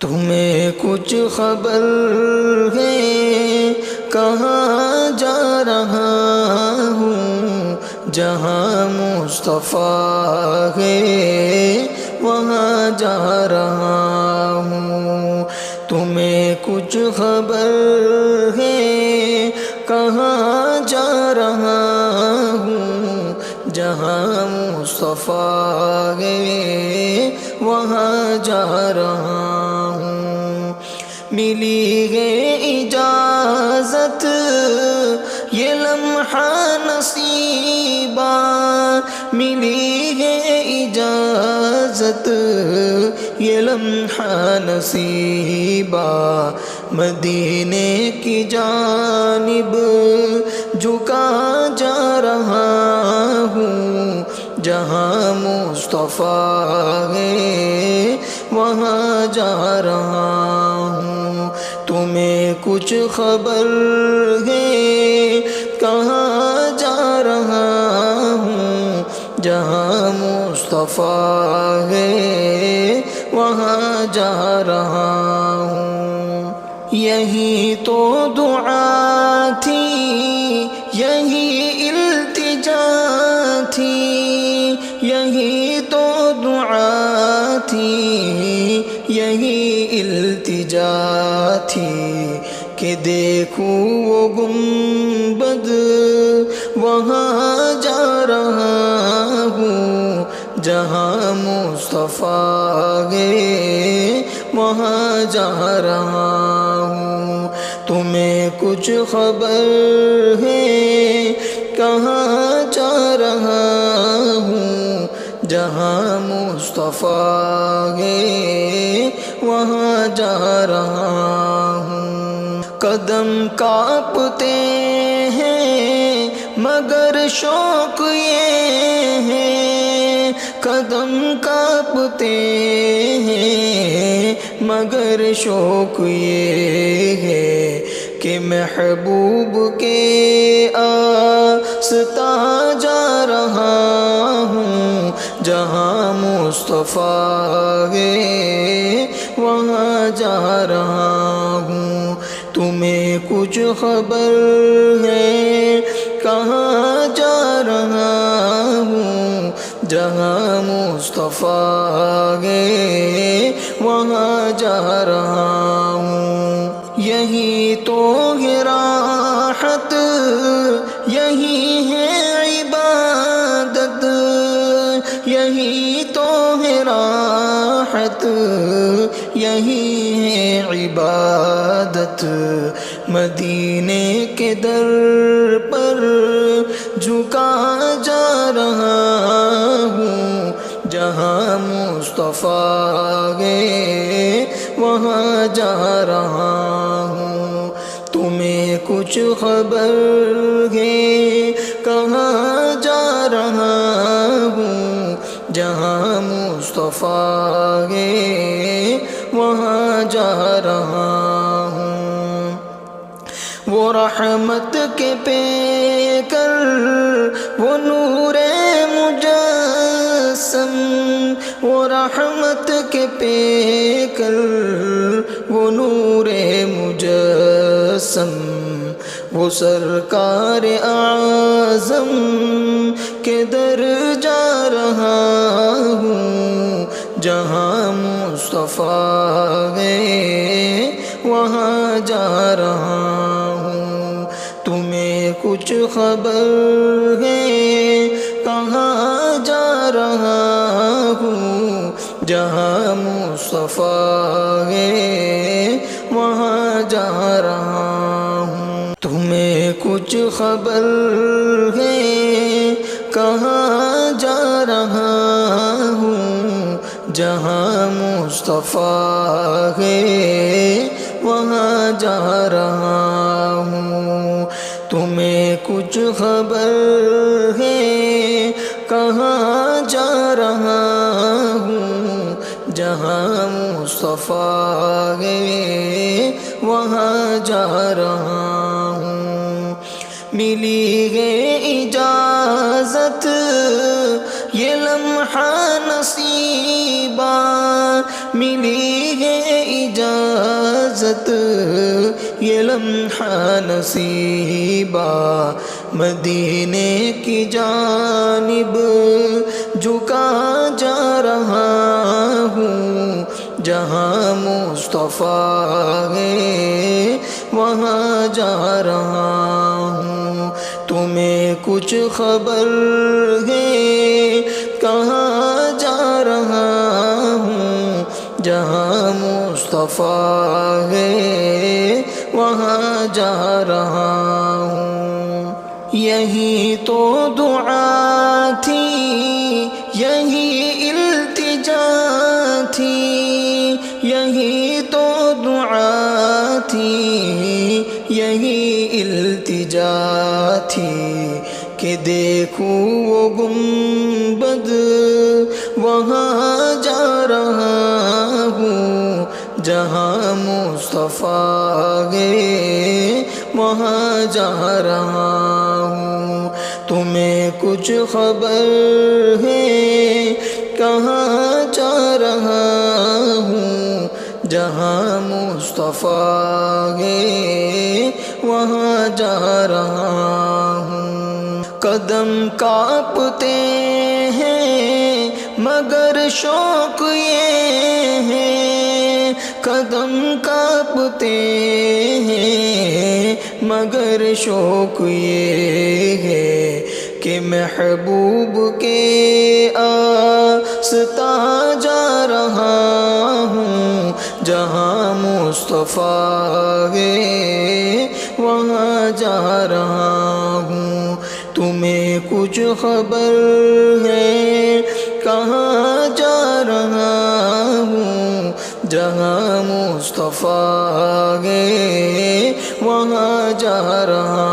تمہیں کچھ خبر ہے کہاں جا رہا ہوں؟ جہاں مصطفیٰ ہے وہاں جا رہا ہوں۔ تمہیں کچھ خبر ہے کہاں جا رہا ہوں؟ جہاں مصطفیٰ ہے وہاں جا رہا ہوں۔ ملی ہے اجازت یہ لمحہ نصیبہ، ملی ہے اجازت یہ لمحہ نصیبہ، مدینے کی جانب جھکا جا رہا ہوں۔ جہاں مصطفیٰ ہے وہاں جا رہا ہوں۔ تمہیں کچھ خبر ہے کہاں جا رہا ہوں؟ جہاں مصطفیٰ ہے وہاں جا رہا ہوں۔ یہی تو دعا تھی، یہی التجا تھی، یہی تو دعا تھی، یہی التجا تھی کہ دیکھوں وہ گنبد وہاں جا رہا ہوں۔ جہاں مصطفیٰ ہے وہاں جا رہا ہوں۔ تمہیں کچھ خبر ہے کہاں جا رہا ہوں؟ جہاں مصطفیٰ ہے وہاں جا رہا ہوں۔ قدم کانپتے ہیں مگر شوق یہ ہے، قدم کانپتے ہیں مگر شوق یہ ہے کہ محبوب کے آستاں جا رہا ہوں۔ جہاں مصطفیٰ ہے وہاں جا رہا ہوں۔ تمہیں کچھ خبر ہے کہاں جا رہا ہوں؟ جہاں مصطفیٰ ہے وہاں جا رہا ہوں۔ یہی تو ہے راحت، یہی ہے عبادت، یہی تو ہے راحت، یہی ہے عبادت، مدینے کے در پر جھکا جا رہا ہوں۔ جہاں مصطفیٰ ہے وہاں جا رہا ہوں۔ تمہیں کچھ خبر ہے کہاں جا رہا ہوں؟ جہاں مصطفیٰ ہے وہاں جا رہا ہوں۔ وہ رحمت کے پیکر، وہ نور مجسم، وہ رحمت کے پیکر، وہ نور مجسم، وہ سرکار اعظم کے در جا رہا ہوں۔ جہاں مصطفیٰ ہے وہاں جا رہا ہوں۔ تمہیں کچھ خبر ہے کہاں جا رہا ہوں؟ جہاں مصطفیٰ ہے وہاں جا رہا ہوں۔ تمہیں کچھ خبر ہے کہاں جا رہا ہوں؟ جہاں مصطفیٰ ہے وہاں جا رہا ہوں۔ تمہیں کچھ خبر ہے کہاں جا رہا ہوں؟ جہاں مصطفیٰ ہے وہاں جا رہا ہوں۔ ملی ہے اجازت یہ لمحہ نصیبہ، ملی ہے اجازت یہ لمحہ نصیبہ مدینے کی جانب جھکا جا رہا ہوں، جہاں مصطفیٰ ہے وہاں جا رہا ہوں۔ تمہیں کچھ خبر ہے کہاں جا رہا ہوں، جہاں مصطفیٰ ہے وہاں جا رہا ہوں۔ یہی تو دعا تھی، یہی التجا تھی، یہی تو دعا تھی، یہی التجا تھی کہ دیکھوں وہ گنبد وہاں جا رہا ہوں، جہاں مصطفیٰ ہے وہاں جا رہا ہوں۔ تمہیں کچھ خبر ہے کہاں جا رہا ہوں، جہاں مصطفیٰ ہے وہاں جا رہا ہوں۔ قدم کانپتے ہیں مگر شوق یہ ہے، قدم کانپتے ہیں مگر شوق یہ ہے کہ محبوب کے آستاں جا رہا ہوں، جہاں مصطفیٰ ہے وہاں جا رہا ہوں۔ تمہیں کچھ خبر ہے کہاں جا رہا ہوں، جہاں مصطفیٰ ہے وہاں جا رہا